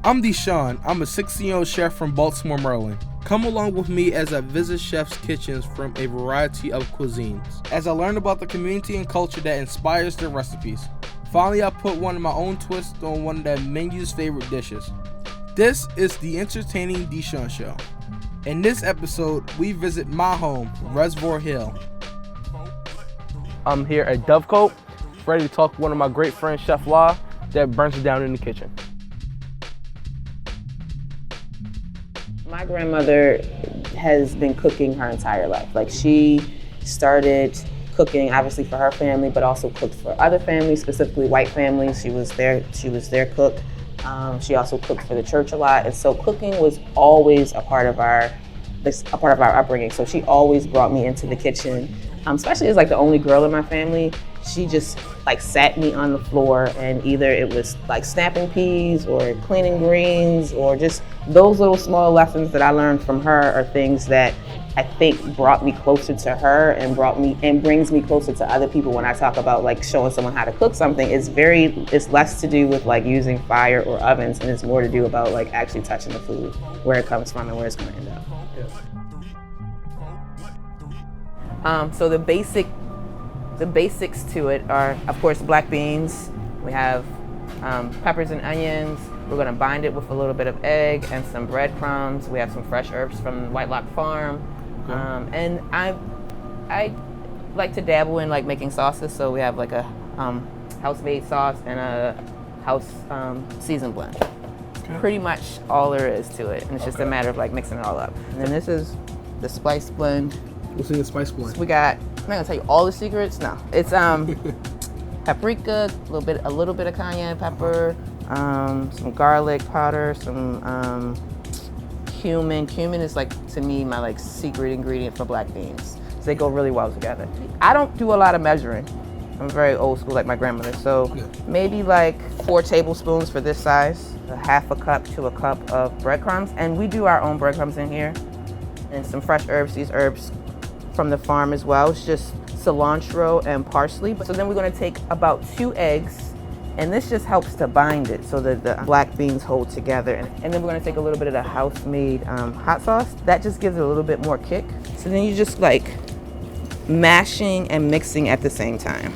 I'm Deshawn. I'm a 16-year-old chef from Baltimore, Maryland. Come along with me as I visit chefs' kitchens from a variety of cuisines, as I learn about the community and culture that inspires their recipes. Finally, I put one of my own twist on one of that menu's favorite dishes. This is the Entertaining Deshawn Show. In this episode, we visit my home, Reservoir Hill. I'm here at Dovecote, ready to talk to one of my great friends, Chef Law, that burns it down in the kitchen. My grandmother has been cooking her entire life. Like, she started cooking obviously for her family, but also cooked for other families, specifically white families. She was their cook. She also cooked for the church a lot, and so cooking was always a part of our upbringing. So she always brought me into the kitchen, especially as like the only girl in my family. She just like sat me on the floor, and either it was like snapping peas or cleaning greens, or just those little small lessons that I learned from her are things that I think brought me closer to her and brings me closer to other people. When I talk about like showing someone how to cook something, it's less to do with like using fire or ovens, and it's more to do about like actually touching the food, where it comes from and where it's going to end up. So the basics to it are, of course, black beans. We have peppers and onions. We're gonna bind it with a little bit of egg and some breadcrumbs. We have some fresh herbs from Whitelock Farm. Okay. And I like to dabble in like making sauces. So we have like a house-made sauce and a house seasoned blend. Okay. Pretty much all there is to it. And it's just a matter of like mixing it all up. And then this is the spice blend. What's in the spice blend? So we got, I'm not gonna tell you all the secrets. No, it's paprika, a little bit of cayenne pepper, some garlic powder, some cumin. Cumin is like, to me, my like secret ingredient for black beans. So they go really well together. I don't do a lot of measuring. I'm very old school like my grandmother. So maybe like 4 tablespoons for this size, a half a cup to a cup of breadcrumbs. And we do our own breadcrumbs in here. And some fresh herbs, these herbs from the farm as well. It's just cilantro and parsley. So then we're gonna take about 2 eggs, and this just helps to bind it so that the black beans hold together. And then we're gonna take a little bit of the house-made hot sauce. That just gives it a little bit more kick. So then you just like mashing and mixing at the same time.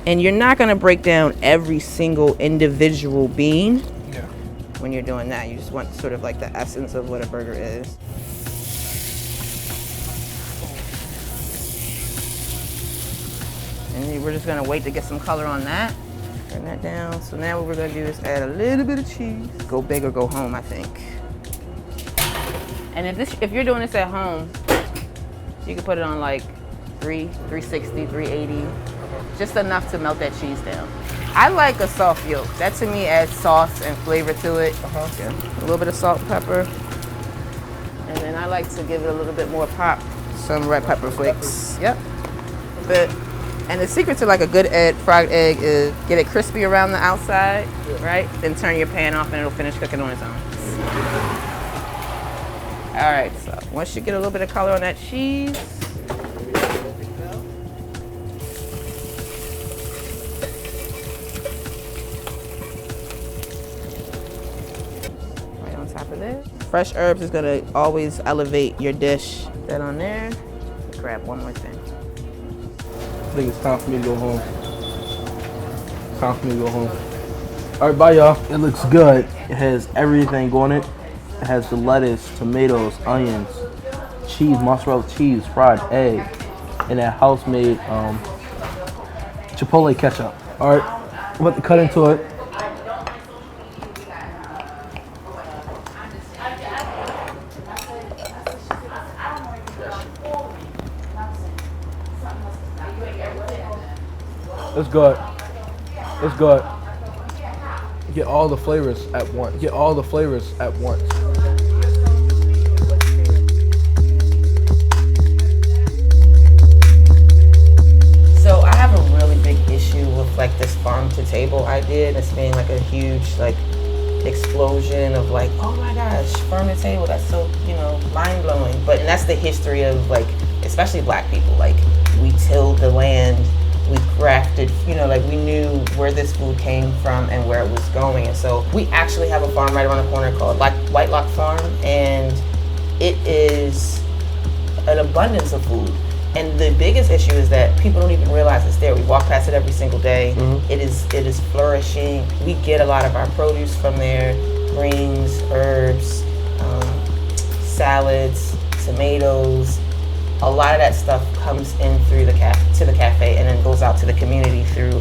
And you're not gonna break down every single individual bean. Yeah. When you're doing that, you just want sort of like the essence of what a burger is. And we're just gonna wait to get some color on that. Turn that down. So now what we're gonna do is add a little bit of cheese. Go big or go home, I think. And if you're doing this at home, you can put it on like 360, 380, just enough to melt that cheese down. I like a soft yolk. That to me adds sauce and flavor to it. Yeah. A little bit of salt and pepper. And then I like to give it a little bit more pop. Some red pepper flakes. Yep. A bit. And the secret to like a good fried egg is get it crispy around the outside, right? Then turn your pan off and it'll finish cooking on its own. All right, so once you get a little bit of color on that cheese, right on top of this. Fresh herbs is gonna always elevate your dish. Put that on there. Grab one more thing. I think it's time for me to go home. All right, bye, y'all. It looks good. It has everything on it. It has the lettuce, tomatoes, onions, cheese, mozzarella cheese, fried egg, and that house-made chipotle ketchup. All right, I'm about to cut into it. It's good. It's good. Get all the flavors at once. So I have a really big issue with like this farm to table idea. It's being like a huge like explosion of like, oh my gosh, farm to table, that's so, mind blowing. And that's the history of like, especially black people. Like, we tilled the land, we crafted, like we knew where this food came from and where it was going. And so we actually have a farm right around the corner called Whitelock Farm, and it is an abundance of food. And the biggest issue is that people don't even realize it's there. We walk past it every single day. Mm-hmm. It is flourishing. We get a lot of our produce from there, greens, herbs, salads, tomatoes. A lot of that stuff comes in through to the cafe and then goes out to the community through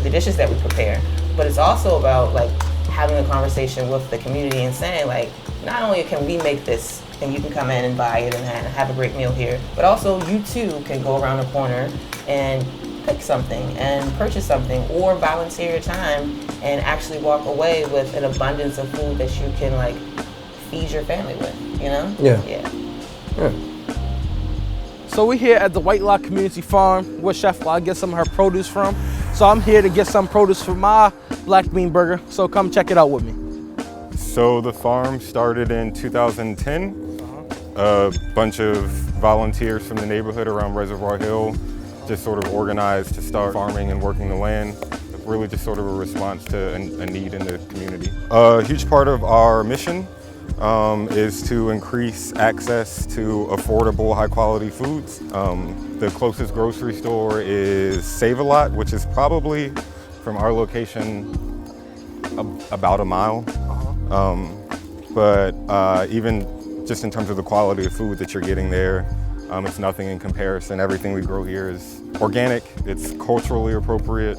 the dishes that we prepare. But it's also about like having a conversation with the community and saying like, not only can we make this and you can come in and buy it and have a great meal here, but also you too can go around the corner and pick something and purchase something or volunteer your time and actually walk away with an abundance of food that you can like feed your family with, Yeah. So we're here at the Whitelock Community Farm where Chef La gets some of her produce from. So I'm here to get some produce for my black bean burger. So come check it out with me. So the farm started in 2010. A bunch of volunteers from the neighborhood around Reservoir Hill just sort of organized to start farming and working the land. Really just sort of a response to a need in the community. A huge part of our mission is to increase access to affordable, high-quality foods. The closest grocery store is Save-A-Lot, which is probably from our location about a mile. But even just in terms of the quality of food that you're getting there, it's nothing in comparison. Everything we grow here is organic, it's culturally appropriate,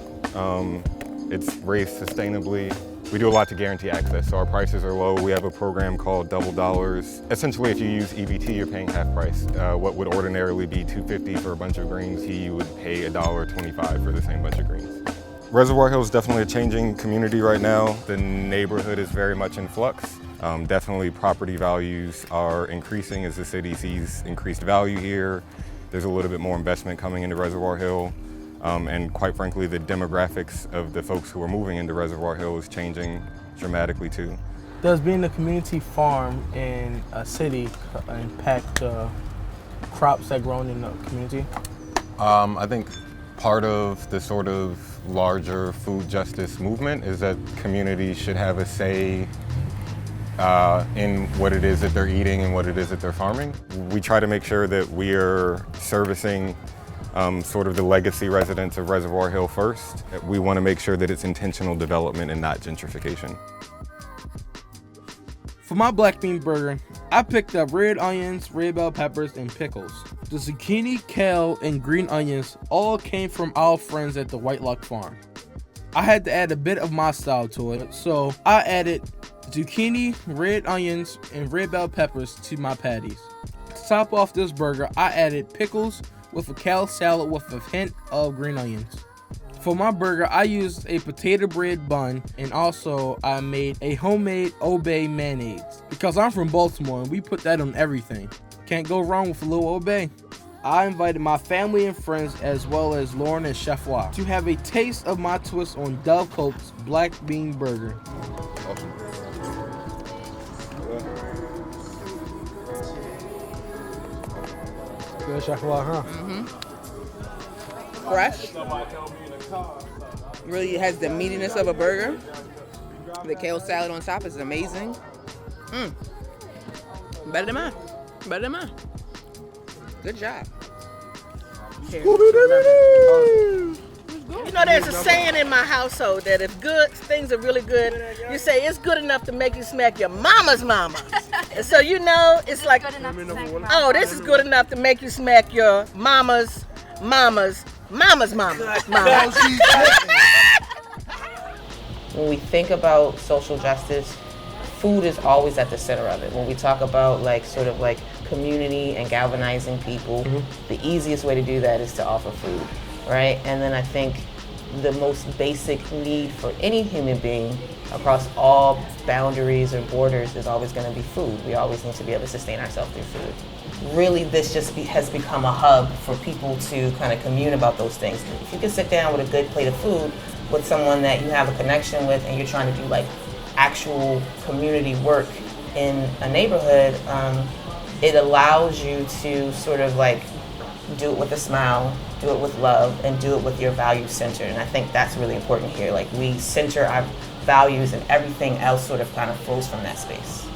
it's raised sustainably. We do a lot to guarantee access, so our prices are low. We have a program called Double Dollars. Essentially, if you use EBT, you're paying half price. What would ordinarily be $2.50 for a bunch of greens, you would pay $1.25 for the same bunch of greens. Reservoir Hill is definitely a changing community right now. The neighborhood is very much in flux. Definitely property values are increasing as the city sees increased value here. There's a little bit more investment coming into Reservoir Hill. And quite frankly, the demographics of the folks who are moving into Reservoir Hill is changing dramatically too. Does being a community farm in a city impact crops that grown in the community? I think part of the sort of larger food justice movement is that communities should have a say in what it is that they're eating and what it is that they're farming. We try to make sure that we are servicing sort of the legacy residents of Reservoir Hill first. We want to make sure that it's intentional development and not gentrification. For my black bean burger, I picked up red onions, red bell peppers, and pickles. The zucchini, kale, and green onions all came from our friends at the Whitelock Farm. I had to add a bit of my style to it, so I added zucchini, red onions, and red bell peppers to my patties. To top off this burger, I added pickles with a kale salad with a hint of green onions. For my burger, I used a potato bread bun, and also I made a homemade Obey mayonnaise. Because I'm from Baltimore and we put that on everything. Can't go wrong with a little Obey. I invited my family and friends as well as Lorne and Chef La to have a taste of my twist on Dovecote's Black Bean Burger. Good Chef La, huh? Mm-hmm. Fresh. Really has the meatiness of a burger. The kale salad on top is amazing. Better than mine. Better than mine. Good job. You know, there's a saying in my household that if good things are really good, you say it's good enough to make you smack your mama's mama. And so it's like, oh, this is good enough to make you smack your mama's mama. When we think about social justice, food is always at the center of it. When we talk about sort of community and galvanizing people, the easiest way to do that is to offer food, right? And then I think the most basic need for any human being across all boundaries or borders is always going to be food. We always need to be able to sustain ourselves through food. Really, this has become a hub for people to kind of commune about those things. If you can sit down with a good plate of food with someone that you have a connection with and you're trying to do actual community work in a neighborhood, it allows you to sort of do it with a smile do it with love, and do it with your values centered. And I think that's really important here. Like, we center our values, and everything else sort of kind of flows from that space.